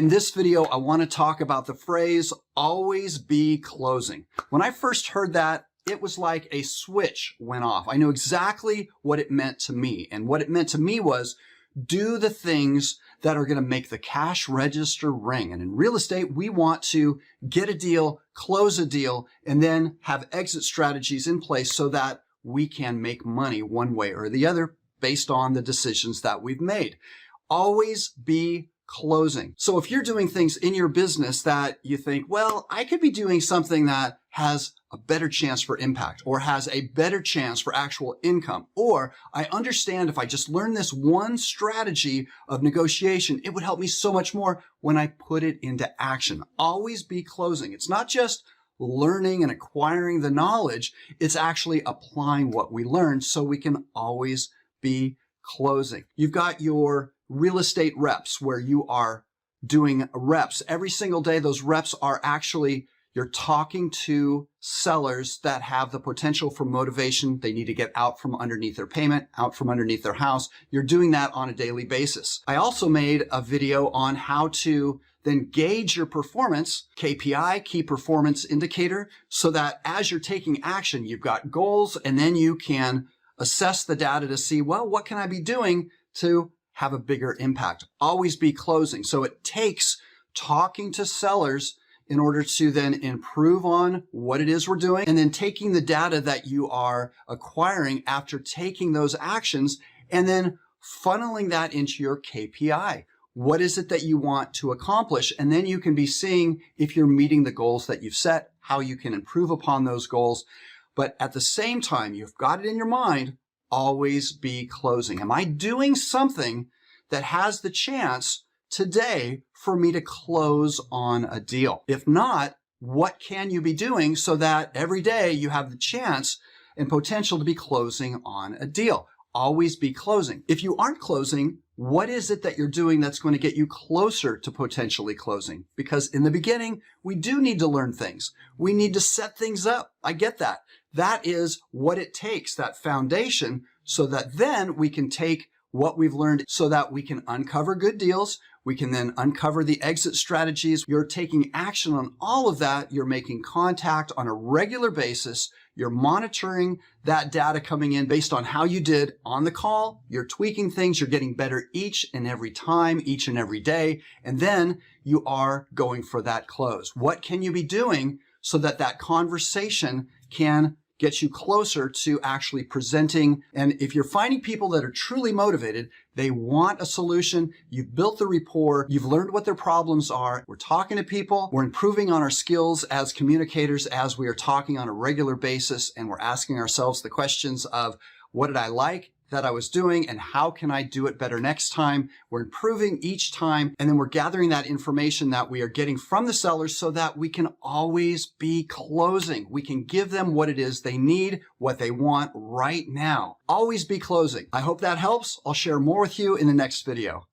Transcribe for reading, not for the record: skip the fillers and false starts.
In this video, I want to talk about the phrase, always be closing. When I first heard that, it was like a switch went off. I knew exactly what it meant to me. And what it meant to me was do the things that are going to make the cash register ring. And in real estate, we want to get a deal, close a deal, and then have exit strategies in place so that we can make money one way or the other based on the decisions that we've made. Always be closing. So if you're doing things in your business that you think, well, I could be doing something that has a better chance for impact or has a better chance for actual income, or I understand if I just learn this one strategy of negotiation, it would help me so much more when I put it into action. Always be closing. It's not just learning and acquiring the knowledge, it's actually applying what we learned so we can always be closing. You've got your real estate reps where you are doing reps every single day. Those reps are actually, you're talking to sellers that have the potential for motivation. They need to get out from underneath their payment, out from underneath their house. You're doing that on a daily basis. I also made a video on how to then gauge your performance, KPI, key performance indicator, so that as you're taking action, you've got goals, and then you can assess the data to see, well, what can I be doing to have a bigger impact? Always be closing. So it takes talking to sellers in order to then improve on what it is we're doing, and then taking the data that you are acquiring after taking those actions and then funneling that into your KPI. What is it that you want to accomplish? And then you can be seeing if you're meeting the goals that you've set, how you can improve upon those goals. But at the same time, you've got it in your mind, always be closing. Am I doing something that has the chance today for me to close on a deal? If not, what can you be doing so that every day you have the chance and potential to be closing on a deal? Always be closing. If you aren't closing, what is it that you're doing that's going to get you closer to potentially closing? Because in the beginning, we do need to learn things. We need to set things up. I get that. That is what it takes, that foundation, so that then we can take what we've learned so that we can uncover good deals. We can then uncover the exit strategies. You're taking action on all of that. You're making contact on a regular basis. You're monitoring that data coming in based on how you did on the call. You're tweaking things. You're getting better each and every time, each and every day. And then you are going for that close. What can you be doing so that that conversation can get you closer to actually presenting? And if you're finding people that are truly motivated, they want a solution, you've built the rapport, you've learned what their problems are, we're talking to people, we're improving on our skills as communicators as we are talking on a regular basis, and we're asking ourselves the questions of what did I like that I was doing and how can I do it better next time? We're improving each time, and then we're gathering that information that we are getting from the sellers so that we can always be closing. We can give them what it is they need, what they want right now. Always be closing. I hope that helps. I'll share more with you in the next video.